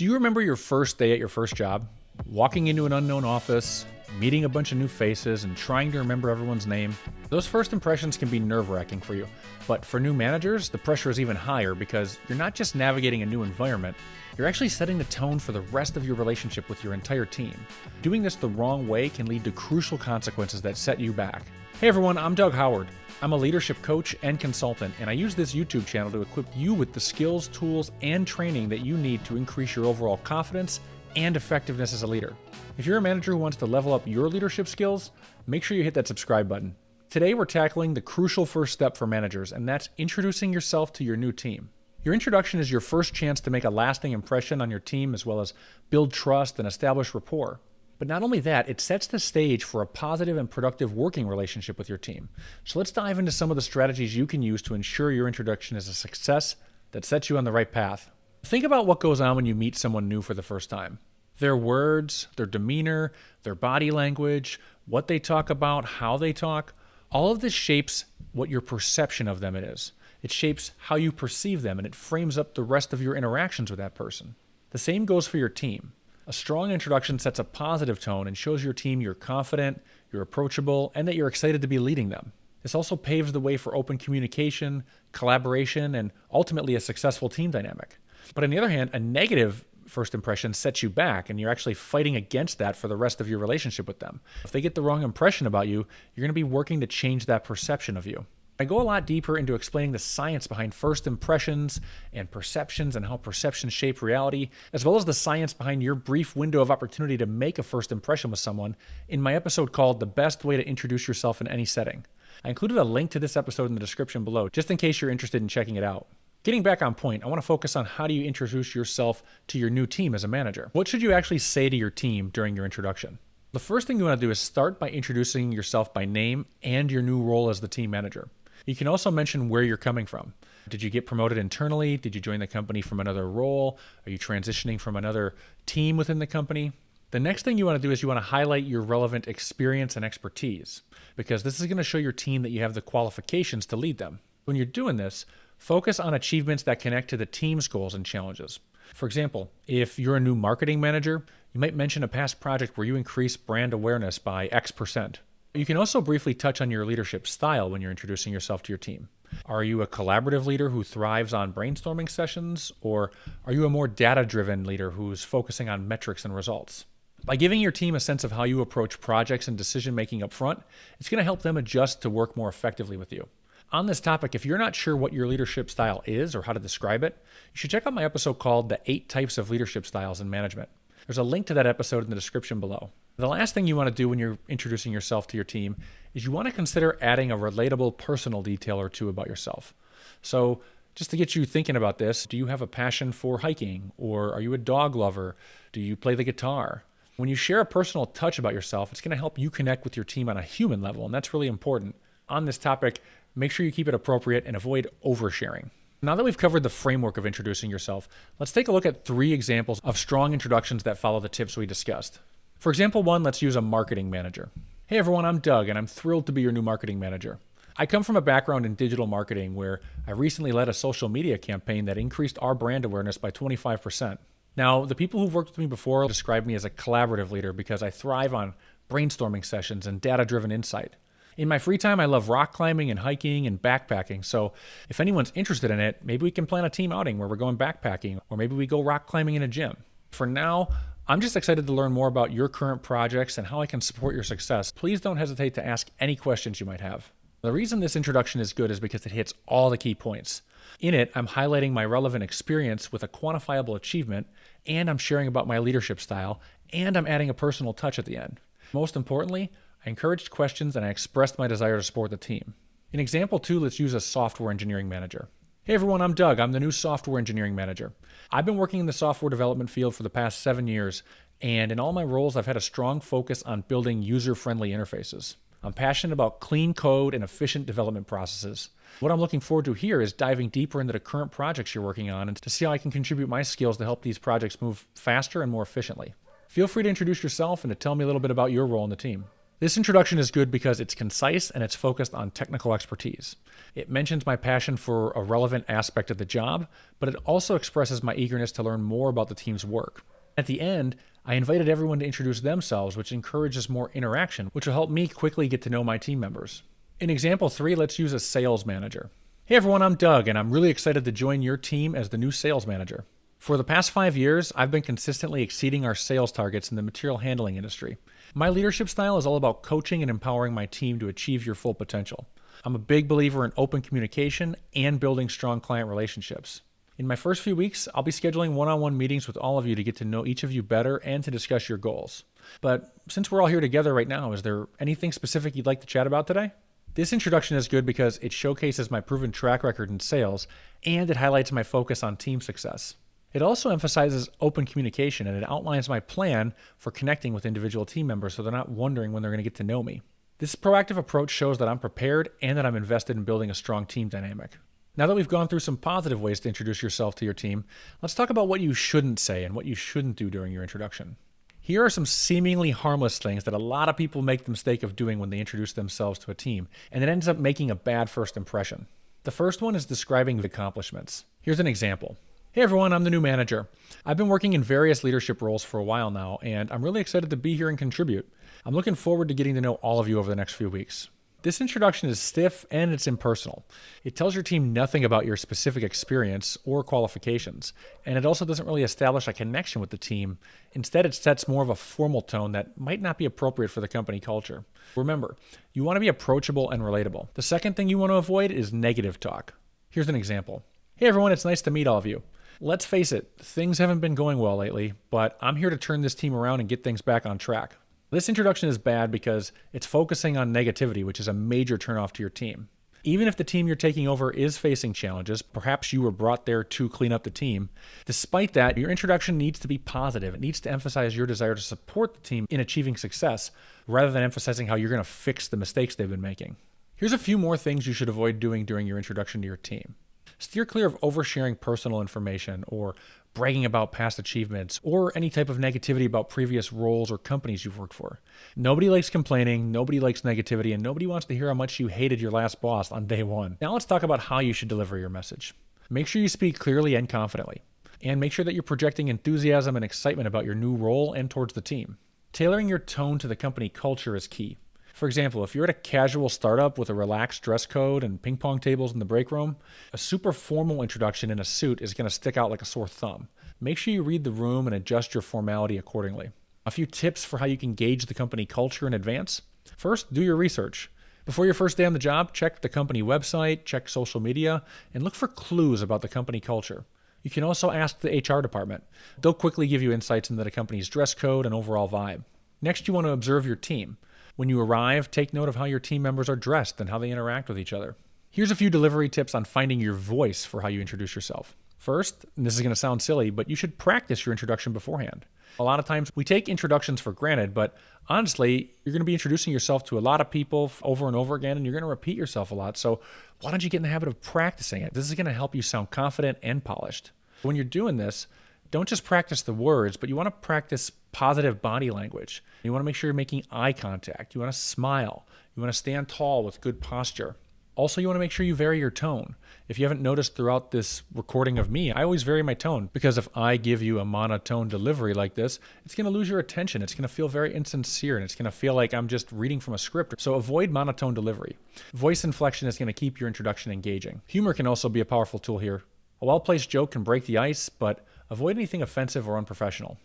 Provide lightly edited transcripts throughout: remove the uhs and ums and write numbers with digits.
Do you remember your first day at your first job? Walking into an unknown office, meeting a bunch of new faces, and trying to remember everyone's name? Those first impressions can be nerve-wracking for you, but for new managers, the pressure is even higher because you're not just navigating a new environment, you're actually setting the tone for the rest of your relationship with your entire team. Doing this the wrong way can lead to crucial consequences that set you back. Hey everyone, I'm Doug Howard. I'm a leadership coach and consultant, and I use this YouTube channel to equip you with the skills, tools, and training that you need to increase your overall confidence and effectiveness as a leader. If you're a manager who wants to level up your leadership skills, make sure you hit that subscribe button. Today we're tackling the crucial first step for managers, and that's introducing yourself to your new team. Your introduction is your first chance to make a lasting impression on your team as well as build trust and establish rapport. But not only that, it sets the stage for a positive and productive working relationship with your team. So let's dive into some of the strategies you can use to ensure your introduction is a success that sets you on the right path. Think about what goes on when you meet someone new for the first time. Their words, their demeanor, their body language, what they talk about, how they talk, all of this shapes what your perception of them is. It shapes how you perceive them, and it frames up the rest of your interactions with that person. The same goes for your team. A strong introduction sets a positive tone and shows your team you're confident, you're approachable, and that you're excited to be leading them. This also paves the way for open communication, collaboration, and ultimately a successful team dynamic. But on the other hand, a negative first impression sets you back, and you're actually fighting against that for the rest of your relationship with them. If they get the wrong impression about you, you're going to be working to change that perception of you. I go a lot deeper into explaining the science behind first impressions and perceptions and how perceptions shape reality, as well as the science behind your brief window of opportunity to make a first impression with someone in my episode called The Best Way to Introduce Yourself in Any Setting. I included a link to this episode in the description below, just in case you're interested in checking it out. Getting back on point, I want to focus on how do you introduce yourself to your new team as a manager. What should you actually say to your team during your introduction? The first thing you want to do is start by introducing yourself by name and your new role as the team manager. You can also mention where you're coming from. Did you get promoted internally? Did you join the company from another role? Are you transitioning from another team within the company? The next thing you want to do is you want to highlight your relevant experience and expertise, because this is going to show your team that you have the qualifications to lead them. When you're doing this, focus on achievements that connect to the team's goals and challenges. For example, if you're a new marketing manager, you might mention a past project where you increased brand awareness by X%. You can also briefly touch on your leadership style when you're introducing yourself to your team. Are you a collaborative leader who thrives on brainstorming sessions, or are you a more data-driven leader who's focusing on metrics and results? By giving your team a sense of how you approach projects and decision-making up front, it's going to help them adjust to work more effectively with you. On this topic, if you're not sure what your leadership style is or how to describe it, you should check out my episode called The 8 Types of Leadership Styles in Management. There's a link to that episode in the description below. The last thing you want to do when you're introducing yourself to your team is you want to consider adding a relatable personal detail or two about yourself. So just to get you thinking about this, do you have a passion for hiking? Or are you a dog lover? Do you play the guitar? When you share a personal touch about yourself, it's going to help you connect with your team on a human level, and that's really important. On this topic, make sure you keep it appropriate and avoid oversharing. Now that we've covered the framework of introducing yourself, let's take a look at 3 examples of strong introductions that follow the tips we discussed. For example 1, let's use a marketing manager. Hey everyone, I'm Doug, and I'm thrilled to be your new marketing manager. I come from a background in digital marketing where I recently led a social media campaign that increased our brand awareness by 25%. Now, the people who've worked with me before describe me as a collaborative leader because I thrive on brainstorming sessions and data-driven insight. In my free time, I love rock climbing and hiking and backpacking, so if anyone's interested in it, maybe we can plan a team outing where we're going backpacking, or maybe we go rock climbing in a gym. For now, I'm just excited to learn more about your current projects and how I can support your success. Please don't hesitate to ask any questions you might have. The reason this introduction is good is because it hits all the key points. In it, I'm highlighting my relevant experience with a quantifiable achievement, and I'm sharing about my leadership style, and I'm adding a personal touch at the end. Most importantly, I encouraged questions and I expressed my desire to support the team. In example 2, let's use a software engineering manager. Hey everyone, I'm Doug. I'm the new software engineering manager. I've been working in the software development field for the past 7 years, and in all my roles, I've had a strong focus on building user-friendly interfaces. I'm passionate about clean code and efficient development processes. What I'm looking forward to here is diving deeper into the current projects you're working on and to see how I can contribute my skills to help these projects move faster and more efficiently. Feel free to introduce yourself and to tell me a little bit about your role in the team. This introduction is good because it's concise and it's focused on technical expertise. It mentions my passion for a relevant aspect of the job, but it also expresses my eagerness to learn more about the team's work. At the end, I invited everyone to introduce themselves, which encourages more interaction, which will help me quickly get to know my team members. In example 3, let's use a sales manager. Hey everyone, I'm Doug, and I'm really excited to join your team as the new sales manager. For the past 5 years, I've been consistently exceeding our sales targets in the material handling industry. My leadership style is all about coaching and empowering my team to achieve your full potential. I'm a big believer in open communication and building strong client relationships. In my first few weeks, I'll be scheduling one-on-one meetings with all of you to get to know each of you better and to discuss your goals. But since we're all here together right now, is there anything specific you'd like to chat about today? This introduction is good because it showcases my proven track record in sales and it highlights my focus on team success. It also emphasizes open communication and it outlines my plan for connecting with individual team members so they're not wondering when they're going to get to know me. This proactive approach shows that I'm prepared and that I'm invested in building a strong team dynamic. Now that we've gone through some positive ways to introduce yourself to your team, let's talk about what you shouldn't say and what you shouldn't do during your introduction. Here are some seemingly harmless things that a lot of people make the mistake of doing when they introduce themselves to a team, and it ends up making a bad first impression. The first one is describing the accomplishments. Here's an example. Hey everyone, I'm the new manager. I've been working in various leadership roles for a while now, and I'm really excited to be here and contribute. I'm looking forward to getting to know all of you over the next few weeks. This introduction is stiff and it's impersonal. It tells your team nothing about your specific experience or qualifications, and it also doesn't really establish a connection with the team. Instead, it sets more of a formal tone that might not be appropriate for the company culture. Remember, you want to be approachable and relatable. The second thing you want to avoid is negative talk. Here's an example. Hey everyone, it's nice to meet all of you. Let's face it, things haven't been going well lately, but I'm here to turn this team around and get things back on track. This introduction is bad because it's focusing on negativity, which is a major turnoff to your team. Even if the team you're taking over is facing challenges, perhaps you were brought there to clean up the team, despite that, your introduction needs to be positive. It needs to emphasize your desire to support the team in achieving success, rather than emphasizing how you're going to fix the mistakes they've been making. Here's a few more things you should avoid doing during your introduction to your team. Steer clear of oversharing personal information or bragging about past achievements or any type of negativity about previous roles or companies you've worked for. Nobody likes complaining, nobody likes negativity, and nobody wants to hear how much you hated your last boss on day one. Now let's talk about how you should deliver your message. Make sure you speak clearly and confidently, and make sure that you're projecting enthusiasm and excitement about your new role and towards the team. Tailoring your tone to the company culture is key. For example, if you're at a casual startup with a relaxed dress code and ping pong tables in the break room, a super formal introduction in a suit is going to stick out like a sore thumb. Make sure you read the room and adjust your formality accordingly. A few tips for how you can gauge the company culture in advance. First, do your research. Before your first day on the job, check the company website, check social media, and look for clues about the company culture. You can also ask the HR department. They'll quickly give you insights into the company's dress code and overall vibe. Next, you want to observe your team. When you arrive, take note of how your team members are dressed and how they interact with each other. Here's a few delivery tips on finding your voice for how you introduce yourself. First, and this is going to sound silly, but you should practice your introduction beforehand. A lot of times we take introductions for granted, but honestly, you're going to be introducing yourself to a lot of people over and over again, and you're going to repeat yourself a lot. So why don't you get in the habit of practicing it? This is going to help you sound confident and polished. When you're doing this, don't just practice the words, but you want to practice positive body language. You want to make sure you're making eye contact. You want to smile. You want to stand tall with good posture. Also, you want to make sure you vary your tone. If you haven't noticed throughout this recording of me, I always vary my tone because if I give you a monotone delivery like this, it's going to lose your attention. It's going to feel very insincere and it's going to feel like I'm just reading from a script. So avoid monotone delivery. Voice inflection is going to keep your introduction engaging. Humor can also be a powerful tool here. A well-placed joke can break the ice, but avoid anything offensive or unprofessional.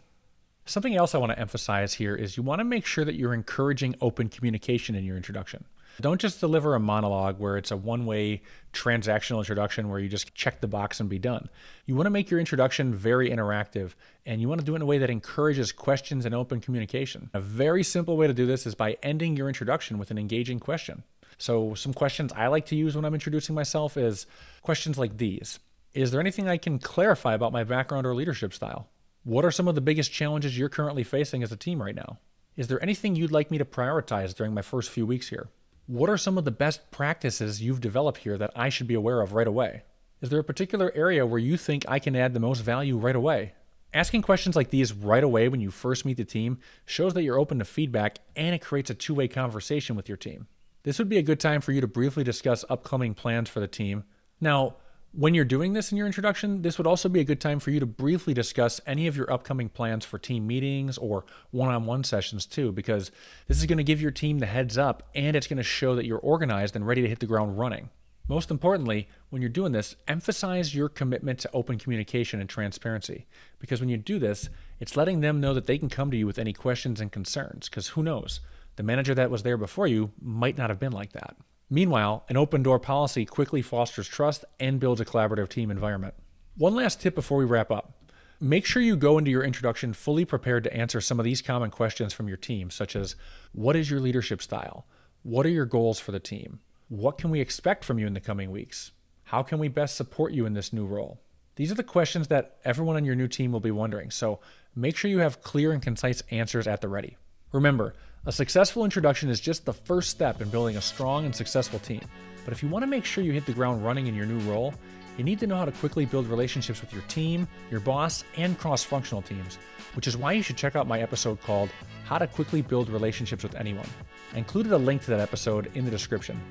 Something else I want to emphasize here is you want to make sure that you're encouraging open communication in your introduction. Don't just deliver a monologue where it's a one-way transactional introduction where you just check the box and be done. You want to make your introduction very interactive, and you want to do it in a way that encourages questions and open communication. A very simple way to do this is by ending your introduction with an engaging question. So some questions I like to use when I'm introducing myself is questions like these. Is there anything I can clarify about my background or leadership style? What are some of the biggest challenges you're currently facing as a team right now? Is there anything you'd like me to prioritize during my first few weeks here? What are some of the best practices you've developed here that I should be aware of right away? Is there a particular area where you think I can add the most value right away? Asking questions like these right away when you first meet the team shows that you're open to feedback, and it creates a two-way conversation with your team. This would be a good time for you to briefly discuss upcoming plans for the team. Now, when you're doing this in your introduction, this would also be a good time for you to briefly discuss any of your upcoming plans for team meetings or one-on-one sessions too, because this is going to give your team the heads up, and it's going to show that you're organized and ready to hit the ground running. Most importantly, when you're doing this, emphasize your commitment to open communication and transparency, because when you do this, it's letting them know that they can come to you with any questions and concerns, because who knows, the manager that was there before you might not have been like that. Meanwhile, an open door policy quickly fosters trust and builds a collaborative team environment. One last tip before we wrap up. Make sure you go into your introduction fully prepared to answer some of these common questions from your team, such as, what is your leadership style? What are your goals for the team? What can we expect from you in the coming weeks? How can we best support you in this new role? These are the questions that everyone on your new team will be wondering, so make sure you have clear and concise answers at the ready. Remember, a successful introduction is just the first step in building a strong and successful team. But if you want to make sure you hit the ground running in your new role, you need to know how to quickly build relationships with your team, your boss, and cross-functional teams, which is why you should check out my episode called How to Quickly Build Relationships with Anyone. I included a link to that episode in the description.